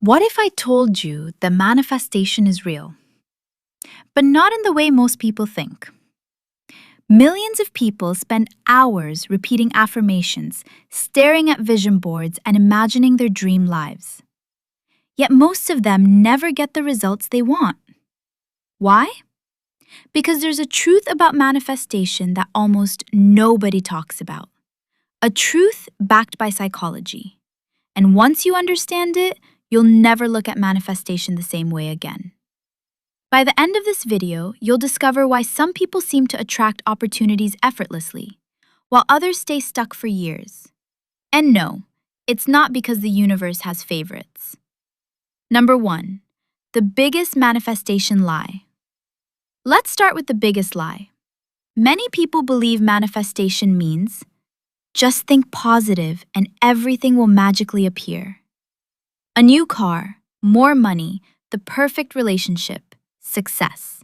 What if I told you that manifestation is real, but not in the way most people think? Millions of people spend hours repeating affirmations, staring at vision boards, and imagining their dream lives. Yet most of them never get the results they want. Why? Because there's a truth about manifestation that almost nobody talks about. A truth backed by psychology. And once you understand it, you'll never look at manifestation the same way again. By the end of this video, you'll discover why some people seem to attract opportunities effortlessly, while others stay stuck for years. And no, it's not because the universe has favorites. Number 1. The biggest manifestation lie. Let's start with the biggest lie. Many people believe manifestation means just think positive and everything will magically appear. A new car, more money, the perfect relationship, success.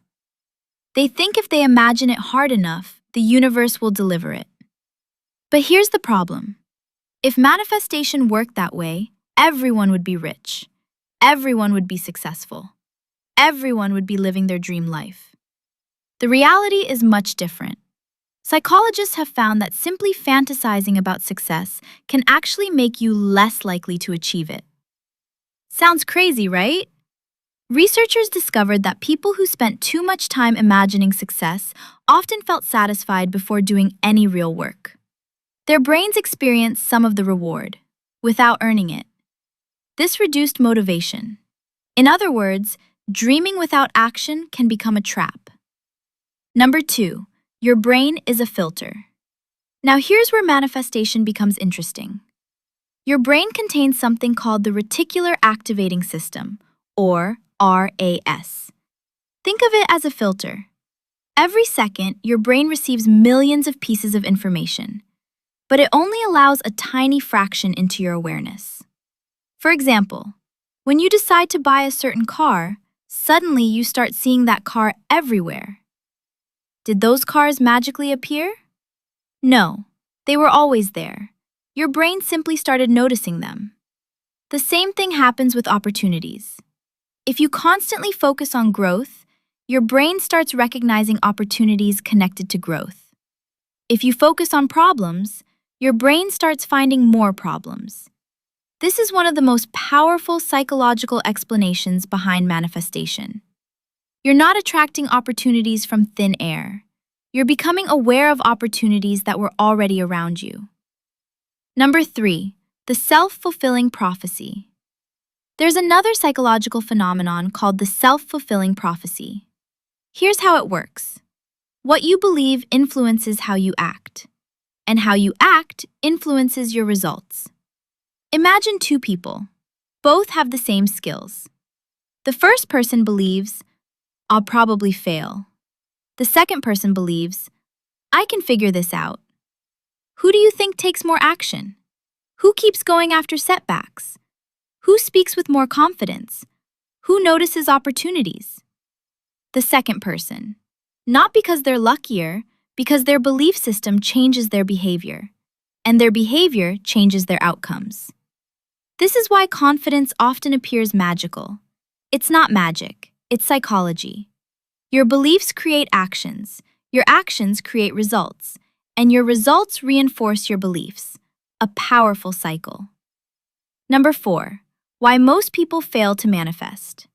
They think if they imagine it hard enough, the universe will deliver it. But here's the problem. If manifestation worked that way, everyone would be rich. Everyone would be successful. Everyone would be living their dream life. The reality is much different. Psychologists have found that simply fantasizing about success can actually make you less likely to achieve it. Sounds crazy, right? Researchers discovered that people who spent too much time imagining success often felt satisfied before doing any real work. Their brains experienced some of the reward, without earning it. This reduced motivation. In other words, dreaming without action can become a trap. Number 2, your brain is a filter. Now here's where manifestation becomes interesting. Your brain contains something called the Reticular Activating System, or RAS. Think of it as a filter. Every second, your brain receives millions of pieces of information, but it only allows a tiny fraction into your awareness. For example, when you decide to buy a certain car, suddenly you start seeing that car everywhere. Did those cars magically appear? No, they were always there. Your brain simply started noticing them. The same thing happens with opportunities. If you constantly focus on growth, your brain starts recognizing opportunities connected to growth. If you focus on problems, your brain starts finding more problems. This is one of the most powerful psychological explanations behind manifestation. You're not attracting opportunities from thin air. You're becoming aware of opportunities that were already around you. Number 3, the self-fulfilling prophecy. There's another psychological phenomenon called the self-fulfilling prophecy. Here's how it works. What you believe influences how you act, and how you act influences your results. Imagine 2 people. Both have the same skills. The first person believes, I'll probably fail. The second person believes, I can figure this out. Who do you think takes more action? Who keeps going after setbacks? Who speaks with more confidence? Who notices opportunities? The second person. Not because they're luckier, because their belief system changes their behavior, and their behavior changes their outcomes. This is why confidence often appears magical. It's not magic, it's psychology. Your beliefs create actions, your actions create results, and your results reinforce your beliefs. A powerful cycle. Number 4, why most people fail to manifest.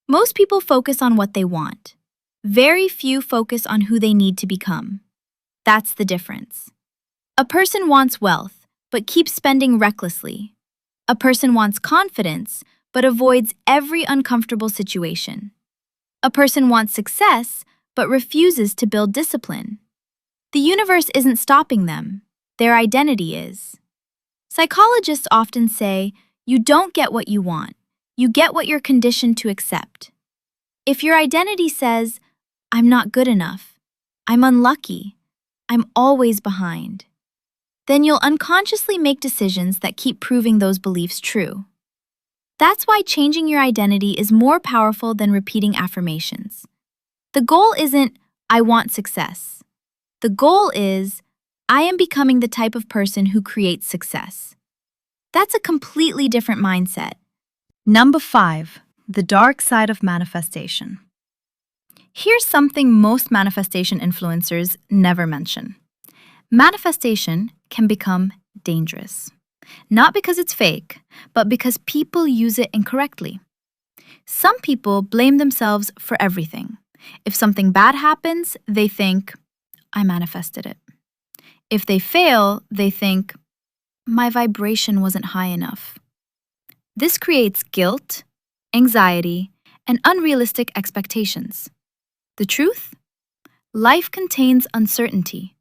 Most people focus on what they want. Very few focus on who they need to become. That's the difference. A person wants wealth, but keeps spending recklessly. A person wants confidence, but avoids every uncomfortable situation. A person wants success, but refuses to build discipline. The universe isn't stopping them. Their identity is. Psychologists often say, you don't get what you want. You get what you're conditioned to accept. If your identity says, I'm not good enough, I'm unlucky, I'm always behind, then you'll unconsciously make decisions that keep proving those beliefs true. That's why changing your identity is more powerful than repeating affirmations. The goal isn't, I want success. The goal is, I am becoming the type of person who creates success. That's a completely different mindset. Number 5, the dark side of manifestation. Here's something most manifestation influencers never mention. Manifestation can become dangerous. Not because it's fake, but because people use it incorrectly. Some people blame themselves for everything. If something bad happens, they think, I manifested it. If they fail, they think, my vibration wasn't high enough. This creates guilt, anxiety, and unrealistic expectations. The truth? Life contains uncertainty.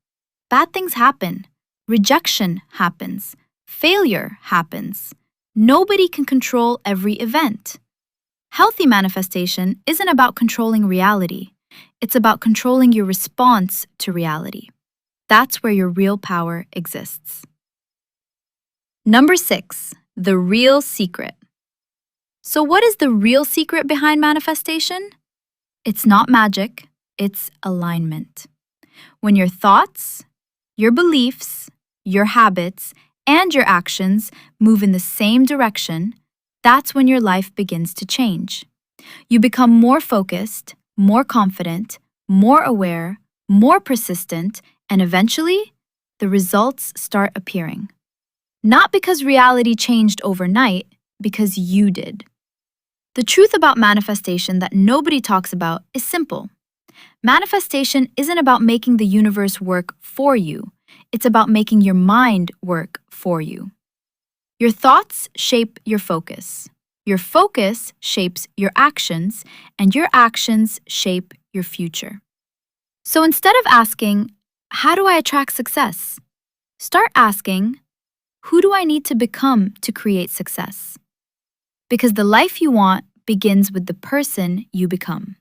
Bad things happen. Rejection happens. Failure happens. Nobody can control every event. Healthy manifestation isn't about controlling reality. It's about controlling your response to reality. That's where your real power exists. Number 6, the real secret. So what is the real secret behind manifestation? It's not magic, it's alignment. When your thoughts, your beliefs, your habits, and your actions move in the same direction, that's when your life begins to change. You become more focused, more confident, more aware, more persistent, and eventually, the results start appearing. Not because reality changed overnight, because you did. The truth about manifestation that nobody talks about is simple. Manifestation isn't about making the universe work for you. It's about making your mind work for you. Your thoughts shape your focus. Your focus shapes your actions, and your actions shape your future. So instead of asking, how do I attract success? Start asking, who do I need to become to create success? Because the life you want begins with the person you become.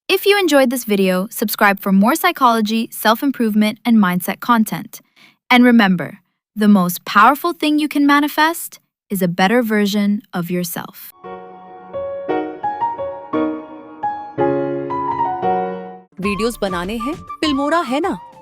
If you enjoyed this video, subscribe for more psychology, self-improvement, and mindset content. And remember, the most powerful thing you can manifest is a better version of yourself. Videos बनाने हैं Filmora है ना।